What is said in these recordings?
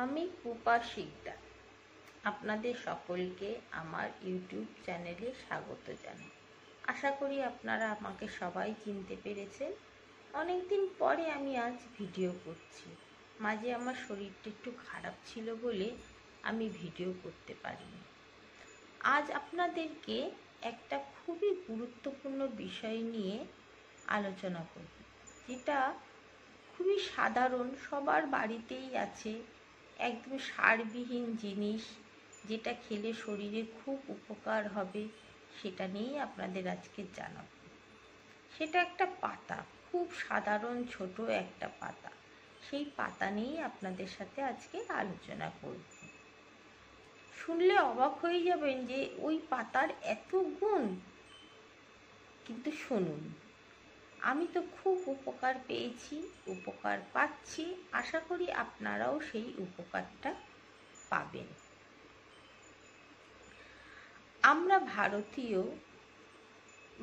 আমি পুপা শিকদার আপনাদের সকলকে আমার ইউটিউব চ্যানেলে স্বাগত জানাই। আশা করি আপনারা আমাকে সবাই চিনতে পেরেছেন। অনেকদিন পরে আমি আজ ভিডিও করছি। মাঝে আমার শরীরটা একটু খারাপ ছিল বলে আমি ভিডিও করতে পারিনি। আজ আপনাদেরকে একটা খুবই গুরুত্বপূর্ণ বিষয় নিয়ে আলোচনা করব, যেটা খুবই সাধারণ, সবার বাড়িতেই আছে, একদম সারবিহীন জিনিস, যেটা খেলে শরীরে খুব উপকার হবে, সেটা নিয়েই আপনাদের আজকে জানাবো। সেটা একটা পাতা, খুব সাধারণ ছোট একটা পাতা। সেই পাতা নিয়েই আপনাদের সাথে আজকে আলোচনা করব। শুনলে অবাক হয়ে যাবেন যে ওই পাতার এত গুণ, কিন্তু শুনুন, আমি তো খুব উপকার পেয়েছি, উপকার পাচ্ছি, আশা করি আপনারাও সেই উপকারটা পাবেন। আমরা ভারতীয়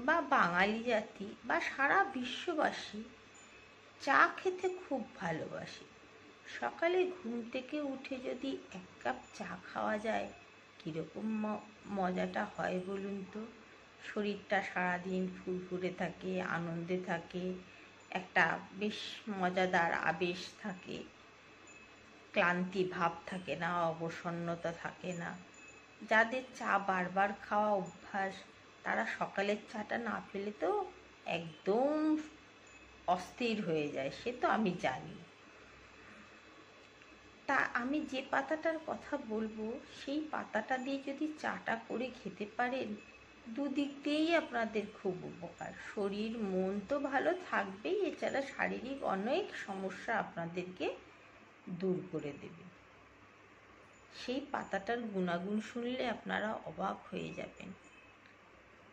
বা বাঙালি জাতি বা সারা বিশ্ববাসী চা খেতে খুব ভালোবাসি। সকালে ঘুম থেকে উঠে যদি এক কাপ চা খাওয়া যায়, কীরকম মজাটা হয় বলুন তো। শরীরটা সারাদিন ফুরফুরে থাকে, আনন্দে থাকে, একটা বেশ মজাদার আবেশ থাকে, ক্লান্তি ভাব থাকে না, অবসন্নতা থাকে না। যাদের চা বারবার খাওয়া অভ্যাস, তারা সকালের চাটা না পেলে তো একদম অস্থির হয়ে যায়, সে তো আমি জানি। তা আমি যে পাতাটার কথা বলবো, সেই পাতাটা দিয়ে যদি চাটা করে খেতে পারেন, দুদিক দিয়েই আপনাদের খুব উপকার। শরীর মন তো ভালো থাকবেই, এছাড়া শারীরিক অনেক সমস্যা আপনাদেরকে দূর করে দেবে। সেই পাতাটার গুণাগুণ শুনলে আপনারা অবাক হয়ে যাবেন।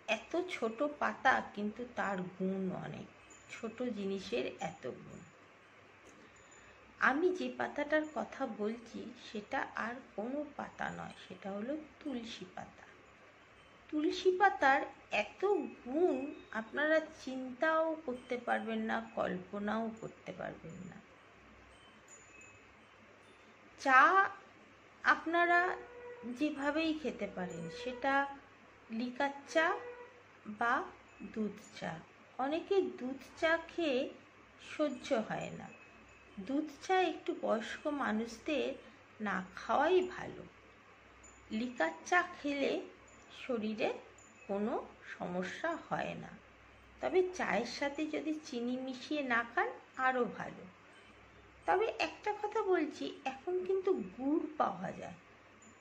এত ছোট পাতা, কিন্তু তার গুণ অনেক। ছোট জিনিসের এত গুণ। আমি যে পাতাটার কথা বলছি সেটা আর কোনো পাতা নয়, সেটা হলো তুলসী পাতা। তুলসী পাতার এত গুণ আপনারা চিন্তাও করতে পারবেন না, কল্পনাও করতে পারবেন না। চা আপনারা যেভাবেই খেতে পারেন, সেটা লিকার চা বা দুধ চা। অনেকে দুধ চা খেয়ে সহ্য হয় না। দুধ চা একটু বয়স্ক মানুষদের না খাওয়াই ভালো। লিকার চা খেলে শরীরে কোনো সমস্যা হয় না, তবে চায়ের সাথে যদি চিনি মিশিয়ে না খান আরও ভালো। তবে একটা কথা বলছি, এখন কিন্তু গুড় পাওয়া যায়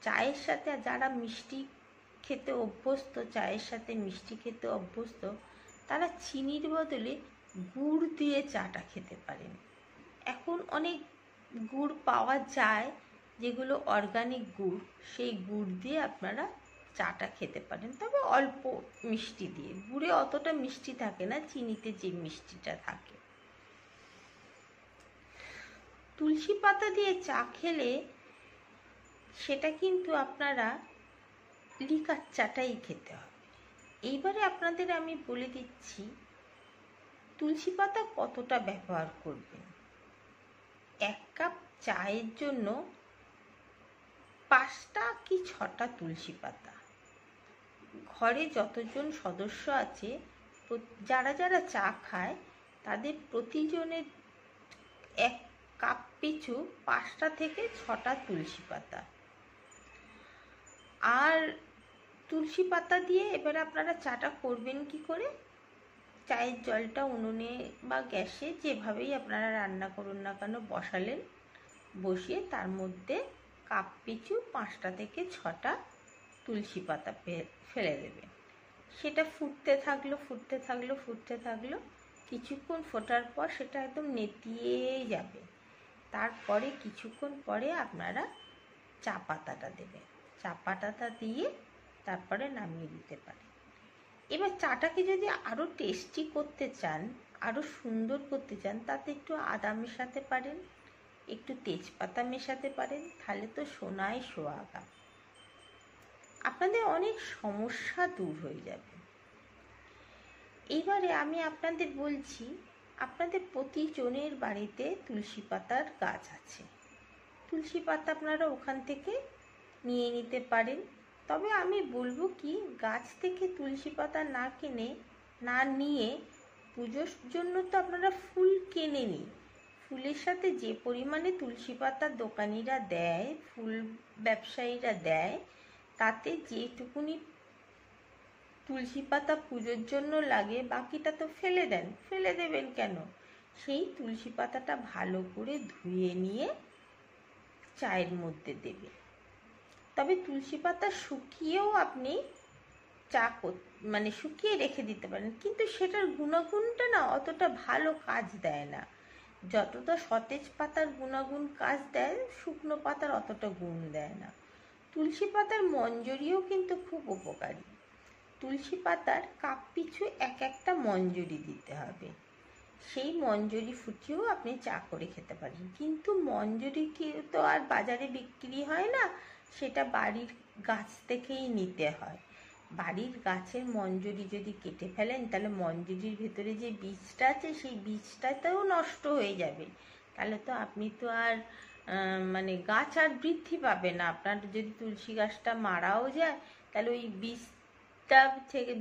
চায়ের সাথে। যারা মিষ্টি খেতে অভ্যস্ত, চায়ের সাথে মিষ্টি খেতে অভ্যস্ত, তারা চিনির বদলে গুড় দিয়ে চাটা খেতে পারেন। এখন অনেক গুড় পাওয়া যায়, যেগুলো অর্গানিক গুড়, সেই গুড় দিয়ে আপনারা চাটা খেতে পারেন, তবে অল্প মিষ্টি দিয়ে। গুড়ে অতটা মিষ্টি থাকে না, চিনিতে যে মিষ্টিটা থাকে। তুলসী পাতা দিয়ে চা খেলে সেটা কিন্তু আপনারা লিকার চাটাই খেতে হবে। এইবারে আপনাদের আমি বলে দিচ্ছি তুলসী পাতা কতটা ব্যবহার করবেন। এক কাপ চায়ের জন্য 5টা কি 6টা তুলসী পাতা। ঘরে যতজন সদস্য আছে, যারা যারা চা খায়, তাদের প্রতিজনের এক কাপ পিছু 5টা থেকে 6টা তুলসী পাতা। আর তুলসী পাতা দিয়ে এবার আপনারা চাটা করবেন কি করে। চায়ের জলটা উনুনে বা গ্যাসে, যেভাবেই আপনারা রান্না করুন না কেন, বসালেন। বসিয়ে তার মধ্যে কাপ পিছু 5টা থেকে 6টা তুলসী পাতা ফেলে দেবেন। সেটা ফুটতে থাকলো, ফুটতে থাকলো, ফুটতে থাকলো। কিছুক্ষণ ফোটার পর সেটা একদম নেতিয়ে যাবে। তারপরে কিছুক্ষণ পরে আপনারা চা পাতাটা দেবেন। চা পাতাটা দিয়ে তারপরে নামিয়ে দিতে পারেন। এবার চাটাকে যদি আরও টেস্টি করতে চান, আরও সুন্দর করতে চান, তাতে একটু আদা মেশাতে পারেন, একটু তেজপাতা মেশাতে পারেন, তাহলে তো সোনায় সোহাগা। আপনাদের অনেক সমস্যা দূর হয়ে যাবে। এইবারে আমি আপনাদের বলছি, আপনাদের প্রতিজনের বাড়িতে তুলসী পাতার গাছ আছে। তুলসী পাতা আপনারা ওখান থেকে নিয়ে নিতে পারেন। তবে আমি বলবো কি, গাছ থেকে তুলসী পাতা না কিনে না নিয়ে পুজোর জন্য তো আপনারা ফুল কেনে নিন। ফুলের সাথে যে পরিমাণে তুলসী পাতা দোকানিরা দেয়, ফুল ব্যবসায়ীরা দেয়, তাতে যেটুকুনি তুলসী পাতা পুজোর জন্য লাগে বাকিটা তো ফেলে দেন। ফেলে দেবেন কেন? সেই তুলসী পাতাটা ভালো করে ধুয়ে নিয়ে চায়ের মধ্যে দেবে। তবে তুলসী পাতা শুকিয়েও আপনি শুকিয়ে রেখে দিতে পারেন, কিন্তু সেটার গুণাগুণটা না অতটা ভালো কাজ দেয় না। যতটা সতেজ পাতার গুণাগুণ কাজ দেয়, শুকনো পাতার অতটা গুণ দেয় না। তুলসী পাতার মঞ্জরিও কিন্তু খুব উপকারী। তুলসী পাতার কাপ পিছু একটা মঞ্জরি দিতে হবে। সেই মঞ্জরি ফুটিয়েও আপনি চা করে খেতে পারেন। কিন্তু মঞ্জরি কি তো আর বাজারে বিক্রি হয় না, সেটা বাড়ির গাছ থেকেই নিতে হয়। বাড়ির গাছের মঞ্জরি যদি কেটে ফেলেন, তাহলে মঞ্জরির ভেতরে যে বীজটা আছে সেই বীজটাতেও নষ্ট হয়ে যাবে। তাহলে তো আপনি তো আর গাছ আর বৃদ্ধি পাবে না। আপনার যদি তুলসী গাছটা মারাও যায়, তাহলে ওই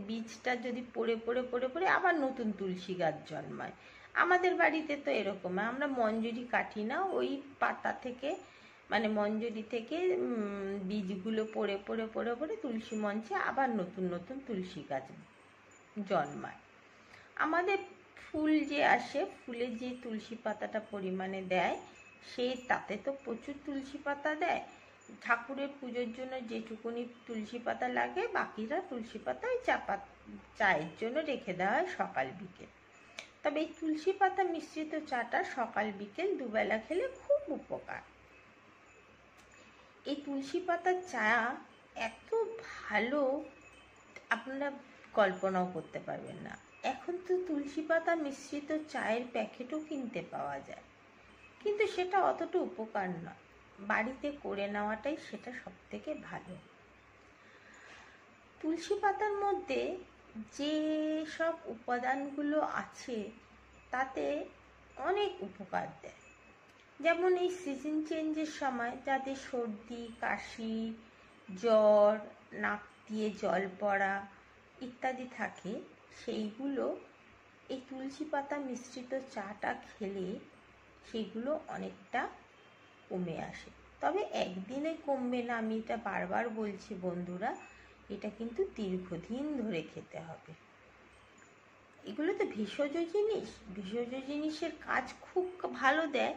বীজটা যদি পড়ে পড়ে পড়ে পড়ে আবার নতুন তুলসী গাছ জন্মায়। আমাদের বাড়িতে তো এরকম, আমরা মঞ্জরি কাটি না, ওই পাতা থেকে মঞ্জরি থেকে বীজগুলো পড়ে পড়ে পড়ে পড়ে তুলসী মঞ্চে আবার নতুন নতুন তুলসী গাছ জন্মায়। আমাদের ফুল যে আসে, ফুলে যে তুলসী পাতাটা পরিমাণে দেয়, তাতে তো প্রচুর তুলসী পাতা দেয়। ঠাকুরের পুজোর জন্য যেটুকুনি তুলসী পাতা লাগে, বাকিরা তুলসী পাতা ওই চায়ের জন্য রেখে দেওয়া হয় সকাল বিকেল। তবে এই তুলসী পাতা মিশ্রিত চাটা সকাল বিকেল দুবেলা খেলে খুব উপকার। এই তুলসী পাতার চা এত ভালো, আপনারা কল্পনাও করতে পারবেন না। এখন তো তুলসী পাতা মিশ্রিত চায়ের প্যাকেটও কিনতে পাওয়া যায়, কিন্তু সেটা অতটা উপকার নয়। বাড়িতে করে নেওয়াটাই সেটা সবথেকে ভালো। তুলসী পাতার মধ্যে যে সব উপাদানগুলো আছে তাতে অনেক উপকার দেয়। যেমন এই সিজন চেঞ্জের সময় যাদের সর্দি কাশি, জ্বর, নাক দিয়ে জল পড়া ইত্যাদি থাকে, সেইগুলো এই তুলসী পাতা মিশ্রিত চাটা খেলে সেগুলো অনেকটা কমে আসে। তবে একদিনে কমবে না, আমি এটা বারবার বলছি বন্ধুরা, এটা কিন্তু দীর্ঘদিন ধরে খেতে হবে। এগুলো তো ভেষজ জিনিস, ভেষজ জিনিসের কাজ খুব ভালো দেয়,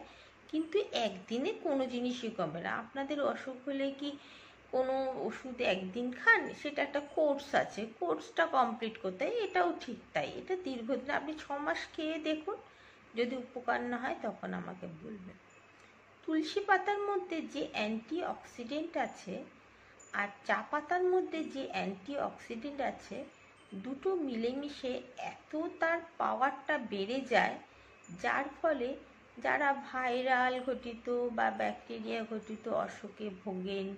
কিন্তু একদিনে কোনো জিনিসই কমবে না। আপনাদের অসুখ হলে কি কোনো ওষুধ একদিন খান? সেটা একটা কোর্স আছে, কোর্সটা কমপ্লিট করতে হয়। এটাও ঠিক তাই, এটা দীর্ঘদিন, আপনি 6 মাস খেয়ে দেখুন, যদি উপকার না হয় তখন আমাকে বলবেন। তুলসী পাতার মধ্যে যে অ্যান্টি অক্সিডেন্ট আছে আর চা পাতার মধ্যে যে অ্যান্টি অক্সিডেন্ট আছে, দুটো মিলেমিশে এত তার পাওয়ারটা বেড়ে যায়, যার ফলে যারা ভাইরাল ঘটিত বা ব্যাকটেরিয়া ঘটিত অসুখে ভোগেন,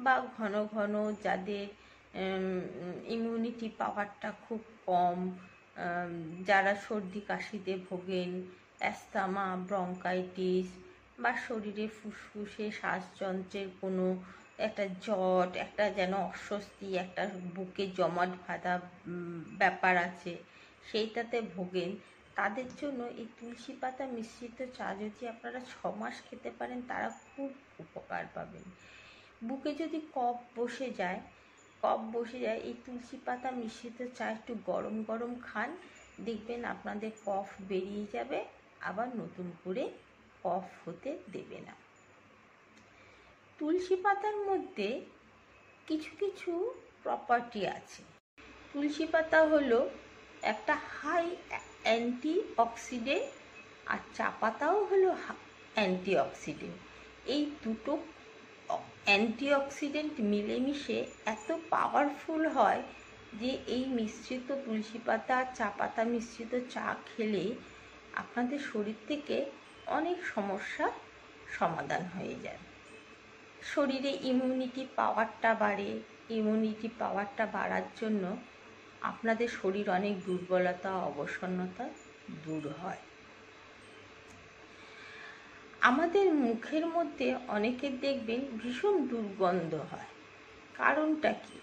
বা ঘন ঘন যাদের ইমিউনিটি পাওয়ারটা খুব কম, যারা সর্দি কাশিতে ভোগেন, অ্যাস্থামা, ব্রঙ্কাইটিস, বা শরীরে ফুসফুসে শ্বাসযন্ত্রের কোনো একটা জট, একটা যেন অস্বস্তি, একটা বুকে জমাট বাঁধা ব্যাপার আছে, সেইটাতে ভোগেন, তাদের জন্য এই তুলসী পাতা মিশ্রিত চা যদি আপনারা 6 মাস খেতে পারেন, তারা খুব উপকার পাবেন। বুকে যদি কফ বসে যায়, এই তুলসী পাতা মিশ্রিত চা একটু গরম গরম খান, দেখবেন আপনাদের কফ বেরিয়ে যাবে, আবার নতুন করে কফ হতে দেবে না। তুলসী পাতার মধ্যে কিছু কিছু প্রপার্টি আছে। তুলসী পাতা হলো একটা হাই অ্যান্টি অক্সিডেন্ট, আর চা পাতাও হলো অ্যান্টি অক্সিডেন্ট। এই দুটো অ্যান্টি অক্সিডেন্ট মিলেমিশে এত পাওয়ারফুল হয় যে এই মিশ্রিত তুলসী পাতা আর চা পাতা মিশ্রিত চা খেলে আপনাদের শরীর থেকে অনেক সমস্যার সমাধান হয়ে যায়। শরীরে ইমিউনিটি পাওয়ারটা বাড়ে, ইমিউনিটি পাওয়ারটা বাড়ার জন্য আপনাদের শরীর অনেক দুর্বলতা অবসন্নতা দূর হয়। আমাদের মুখের মধ্যে অনেকের দেখবেন ভীষণ দুর্গন্ধ হয়। কারণটা কি?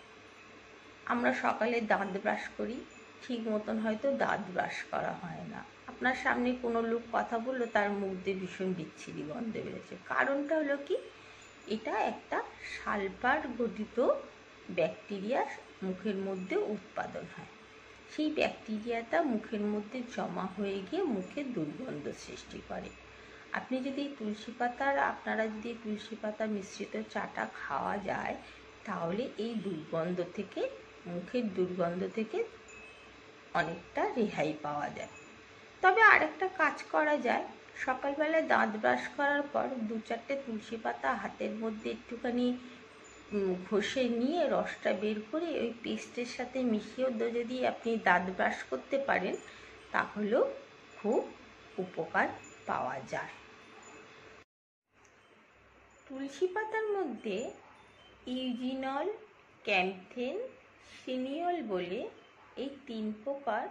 আমরা সকালে দাঁত ব্রাশ করি, ঠিক মতন হয়তো দাঁত ব্রাশ করা হয় না। আপনার সামনে কোনো লোক কথা বললো, তার মুখ দিয়ে ভীষণ বিচ্ছিরি গন্ধ বেরোচ্ছে। কারণটা হলো কি? এটা একটা সালফার গঠিত ব্যাকটেরিয়া মুখের মধ্যে উৎপাদন হয়। সেই ব্যাকটেরিয়াটা মুখের মধ্যে জমা হয়ে গিয়ে মুখে দুর্গন্ধ সৃষ্টি করে। আপনি যদি আপনারা যদি তুলসী পাতা মিশ্রিত চাটা খাওয়া যায়, তাহলে এই দুর্গন্ধ থেকে, মুখের দুর্গন্ধ থেকে অনেকটা রেহাই পাওয়া যায়। তবে আরেকটা কাজ করা যায়, সকালবেলায় দাঁত ব্রাশ করার পর 2-4টে তুলসী পাতা হাতের মধ্যে একটুখানি ঘষে নিয়ে রসটা বের করে ওই পেস্টের সাথে মিশিয়েও যদি আপনি দাঁত ব্রাশ করতে পারেন, তাহলেও খুব উপকার পাওয়া যায়। তুলসী পাতার মধ্যে ইউজিনল, ক্যামথেন, সিনিয়ল বলে এই 3 প্রকার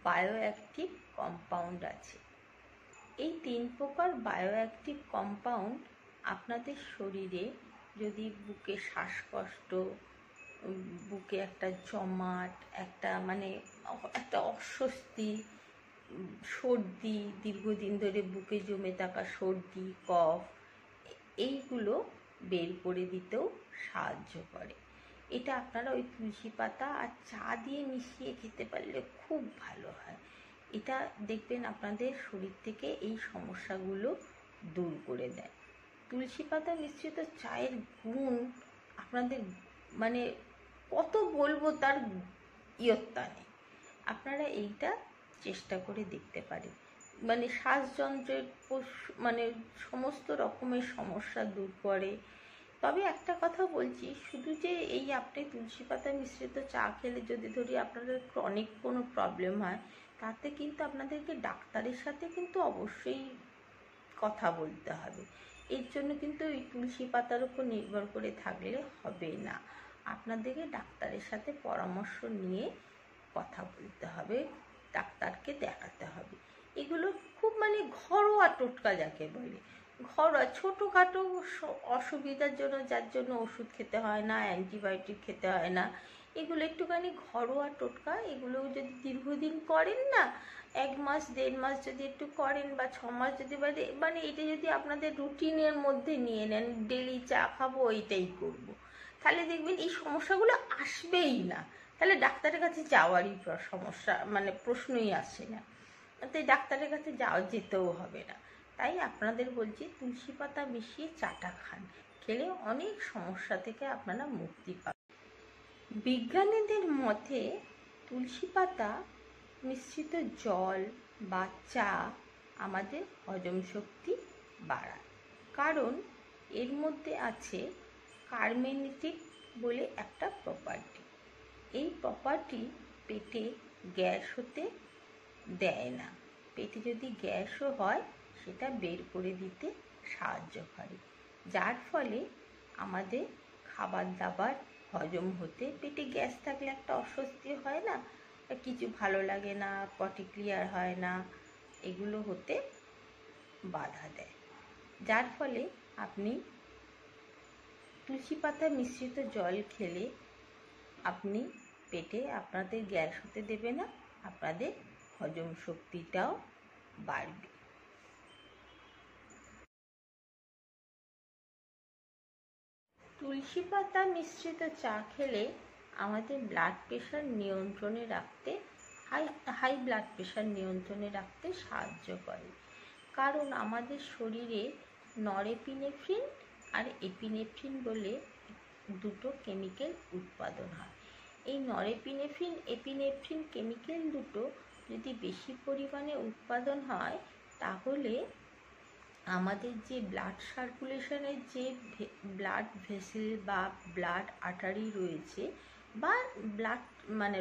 বায়োঅ্যাক্টিভ কম্পাউন্ড আছে। এই 3 প্রকার বায়োঅ্যাক্টিভ কম্পাউন্ড আপনাদের শরীরে যদি বুকে শ্বাসকষ্ট, বুকে একটা জমাট, একটা অস্বস্তি, সর্দি, দীর্ঘদিন ধরে বুকে জমে থাকা সর্দি, কফ, এইগুলো বের করে দিতেও সাহায্য করে। এটা আপনারা ওই তুলসী পাতা আর চা দিয়ে মিশিয়ে খেতে পারলে খুব ভালো হয়। এটা দেখবেন আপনাদের শরীর থেকে এই সমস্যাগুলো দূর করে দেয়। তুলসী পাতা মিশ্রিত চায়ের গুণ আপনাদের কত বলবো, তার ইয়ত্তা নেই। আপনারা এইটা চেষ্টা করে দেখতে পারেন। শ্বাসযন্ত্রের সমস্ত রকমের সমস্যা দূর করে। তবে একটা কথা বলছি, শুধু যে এই আপনি তুলসী পাতা মিশ্রিত চা খেলে যদি ধরি আপনাদের ক্রনিক কোনো প্রবলেম হয়, তাতে কিন্তু আপনাদেরকে ডাক্তারের সাথে কিন্তু অবশ্যই কথা বলতে হবে। এর জন্য কিন্তু এই তুলসী পাতার উপর নির্ভর করে থাকলে হবে না। আপনাদেরকে ডাক্তারের সাথে পরামর্শ নিয়ে কথা বলতে হবে, ডাক্তারকে দেখাতে হবে। এগুলো খুব ঘরোয়া টোটকা যাকে বলে, ঘরোয়া ছোটোখাটো অসুবিধার জন্য, যার জন্য ওষুধ খেতে হয় না, অ্যান্টিবায়োটিক খেতে হয় না, এগুলো একটুখানি ঘরোয়া টোটকা। এগুলো যদি দীর্ঘদিন করেন না, 1 মাস 1.5 মাস যদি একটু করেন, বা 6 মাস যদি এটা যদি আপনাদের রুটিনের মধ্যে নিয়ে নেন, ডেলি চা খাবো এইটাই করব, তাহলে দেখবেন এই সমস্যাগুলো আসবেই না। তাহলে ডাক্তারের কাছে যাওয়ারই প্রশ্নই আসে না, তাই ডাক্তারের কাছে যেতেও হবে না। তাই আপনাদের বলছি, তুলসী পাতা মিশিয়ে চাটা খান, খেলে অনেক সমস্যা থেকে আপনারা মুক্তি পাবেন। বিজ্ঞানীদের মতে তুলসী পাতা মিশ্রিত জল বা চা আমাদের হজম শক্তি বাড়ায়, কারণ এর মধ্যে আছে কার্মেনিটিক বলে একটা প্রপার্টি। এই প্রপার্টি পেটে গ্যাস হতে দেয় না। পেটে যদি গ্যাসও হয়, সেটা বের করে দিতে সাহায্য করে, যার ফলে আমাদের খাবার দাবার হজম হতে, পেটে গ্যাস থাকলে একটা অস্বস্তি হয় না, কিছু ভালো লাগে না, পটি ক্লিয়ার হয় না, এগুলো হতে বাধা দেয়। যার ফলে আপনি তুলসী পাতা মিশ্রিত জল খেলে আপনি পেটে আপনাদের গ্যাস হতে দেবে না, আপনাদের হজম শক্তিটাও বাড়বে। তুলসী পাতা মিশ্রিত চা খেলে আমাদের ব্লাড প্রেশার নিয়ন্ত্রণে রাখতে, হাই ব্লাড প্রেশার নিয়ন্ত্রণে রাখতে সাহায্য করে। কারণ আমাদের শরীরে নরএপিনেফ্রিন আর এপিনেফ্রিন বলে 2টো কেমিক্যাল উৎপাদন হয়। এই নরএপিনেফ্রিন, এপিনেফ্রিন কেমিক্যাল দুটো যদি বেশি পরিমাণে উৎপাদন হয়, তাহলে আমাদের যে ব্লাড সার্কুলেশনের যে ব্লাড ভেসেল বা ব্লাড আর্টারি রয়েছে, বা ব্লাড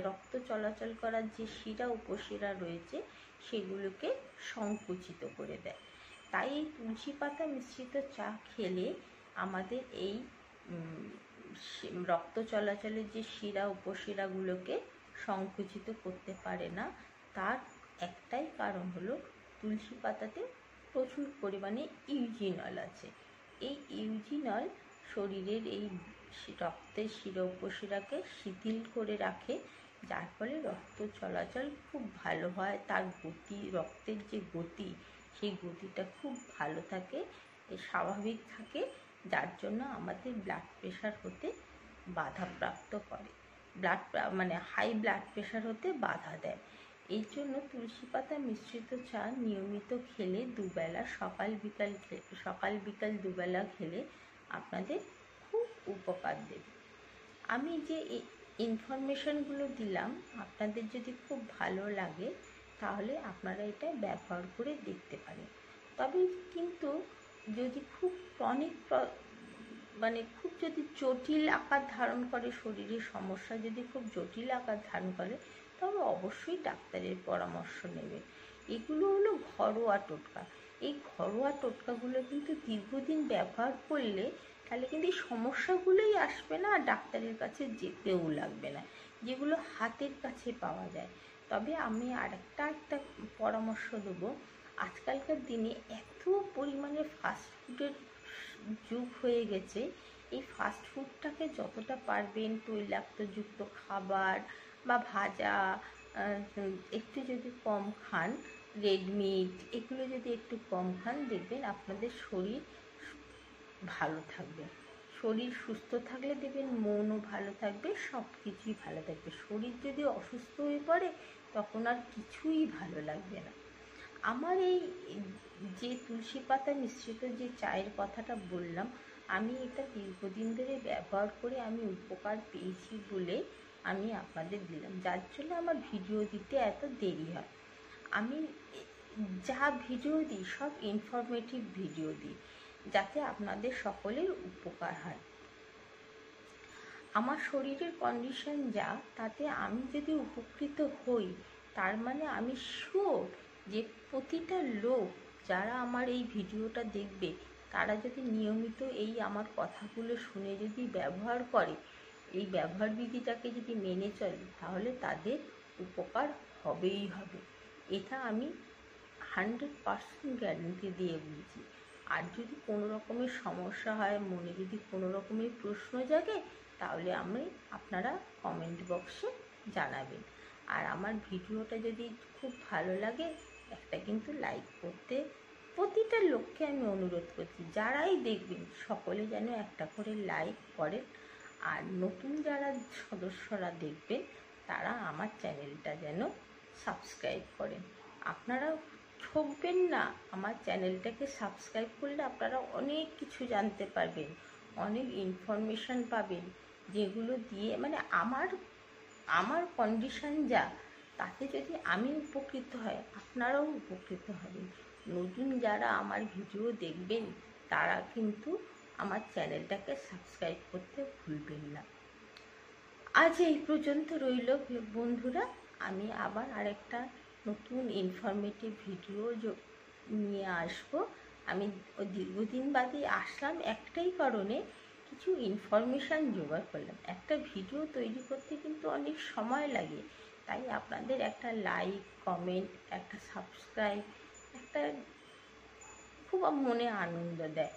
রক্ত চলাচল করার যে শিরা উপশিরা রয়েছে, সেগুলোকে সংকুচিত করে দেয়। তাই এই তুলসী পাতা মিশ্রিত চা খেলে আমাদের এই রক্ত চলাচলের যে শিরা উপশিরাগুলোকে সংকুচিত করতে পারে না। তার একটাই কারণ হলো তুলসী পাতাতে প্রচুর পরিমাণে ইউজিনল আছে। এই ইউজিনল শরীরের এই রক্তের শিরা উপশিরাকে শিথিল করে রাখে, যার ফলে রক্ত চলাচল খুব ভালো হয়, তার গতি, রক্তের যে গতি সেই গতিটা খুব ভালো থাকে, স্বাভাবিক থাকে, যার জন্য আমাদের ব্লাড প্রেশার হতে বাধাপ্রাপ্ত করে, হাই ব্লাড প্রেশার হতে বাধা দেয়। এই জন্য তুলসী পাতা মিশ্রিত চা নিয়মিত খেলে দুবেলা, সকাল বিকাল দুবেলা খেলে আপনাদের খুব উপকার দেবে। আমি যে ইনফরমেশনগুলো দিলাম আপনাদের যদি খুব ভালো লাগে তাহলে আপনারা এটা ব্যবহার করে দেখতে পারেন। তবে কিন্তু যদি খুব খুব যদি জটিল আকার ধারণ করে, শরীরের সমস্যা যদি খুব জটিল আকার ধারণ করে, তবে অবশ্যই ডাক্তারের পরামর্শ নেবে। এগুলো হলো ঘরোয়া টোটকা। এই ঘরোয়া টোটকাগুলো কিন্তু দীর্ঘদিন ব্যবহার করলে তাহলে কিন্তু এই সমস্যাগুলোই আসবে না, আর ডাক্তারের কাছে যেতেও লাগবে না, যেগুলো হাতের কাছে পাওয়া যায়। তবে আমি একটা পরামর্শ দেবো, আজকালকার দিনে এত পরিমাণে ফাস্টফুডের যুগ হয়ে গেছে, এই ফাস্টফুডটাকে যতটা পারবেন তৈলাক্তযুক্ত খাবার বা ভাজা একটু যদি কম খান, রেড মিট এগুলো যদি একটু কম খান, দেখবেন আপনাদের শরীর ভালো থাকবে। শরীর সুস্থ থাকলে দেখবেন মনও ভালো থাকবে, সব কিছুই ভালো থাকবে। শরীর যদি অসুস্থ হয়ে পড়ে তখন আর কিছুই ভালো লাগবে না। আমার এই যে তুলসী পাতা মিশ্রিত যে চায়ের কথাটা বললাম, আমি এটা দীর্ঘদিন ধরে ব্যবহার করে আমি উপকার পেয়েছি বলে আমি আপনাদের দিলাম, যার জন্য আমার ভিডিও দিতে এত দেরি হয়। আমি যা ভিডিও দিই সব ইনফরমেটিভ ভিডিও দিই, যাতে আপনাদের সকলের উপকার হয়। আমার শরীরের কন্ডিশন যা, তাতে আমি যদি উপকৃত হই, তার মানে আমি শিওর যে প্রতিটা লোক যারা আমার এই ভিডিওটা দেখবে, তারা যদি নিয়মিত এই আমার কথাগুলো শুনে যদি ব্যবহার করে, এই ব্যবহার বিধিটাকে যদি মেনে চলে, তাহলে তাদের উপকার হবেই হবে। এটা আমি 100% গ্যারেন্টি দিয়ে বলছি। আর যদি কোনো রকমের সমস্যা হয়, মনে যদি কোনো রকমের প্রশ্ন জাগে, তাহলে আপনারা কমেন্ট বক্সে জানাবেন। আর আমার ভিডিওটা যদি খুব ভালো লাগে, একটা কিন্তু লাইক করতে প্রতিটা লোককে আমি অনুরোধ করছি, যারাই দেখবেন সকলে যেন একটা করে লাইক করেন। আর নতুন যারা সদস্যরা দেখবেন, তারা আমার চ্যানেলটা যেন সাবস্ক্রাইব করেন। আপনারা ঠকবেন না, আমার চ্যানেলটাকে সাবস্ক্রাইব করলে আপনারা অনেক কিছু জানতে পারবেন, অনেক ইনফরমেশান পাবেন, যেগুলো দিয়ে আমার কন্ডিশন যা, তাতে যদি আমি উপকৃত হয়, আপনারাও উপকৃত হবেন। নতুন যারা আমার ভিডিও দেখবেন, তারা কিন্তু আমার চ্যানেলটাকে সাবস্ক্রাইব করতে ভুলবেন না। আজ এই পর্যন্ত রইল বন্ধুরা। আমি আবার আরেকটা নতুন ইনফরমেটিভ ভিডিও নিয়ে আসবো। আমি দীর্ঘদিন বাদে আসলাম একটাই কারণে, কিছু ইনফরমেশান জোগাড় করলাম। একটা ভিডিও তৈরি করতে কিন্তু অনেক সময় লাগে, তাই আপনাদের একটা লাইক, কমেন্ট, একটা সাবস্ক্রাইব একটা খুব মনে আনন্দ দেয়।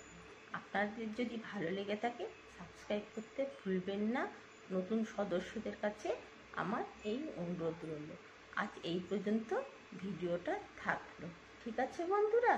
আপনাদের যদি ভালো লেগে থাকে, সাবস্ক্রাইব করতে ভুলবেন না। নতুন সদস্যদের কাছে আমার এই অনুরোধ রইল। আজ এই পর্যন্ত ভিডিওটা থাকলো। ঠিক আছে বন্ধুরা?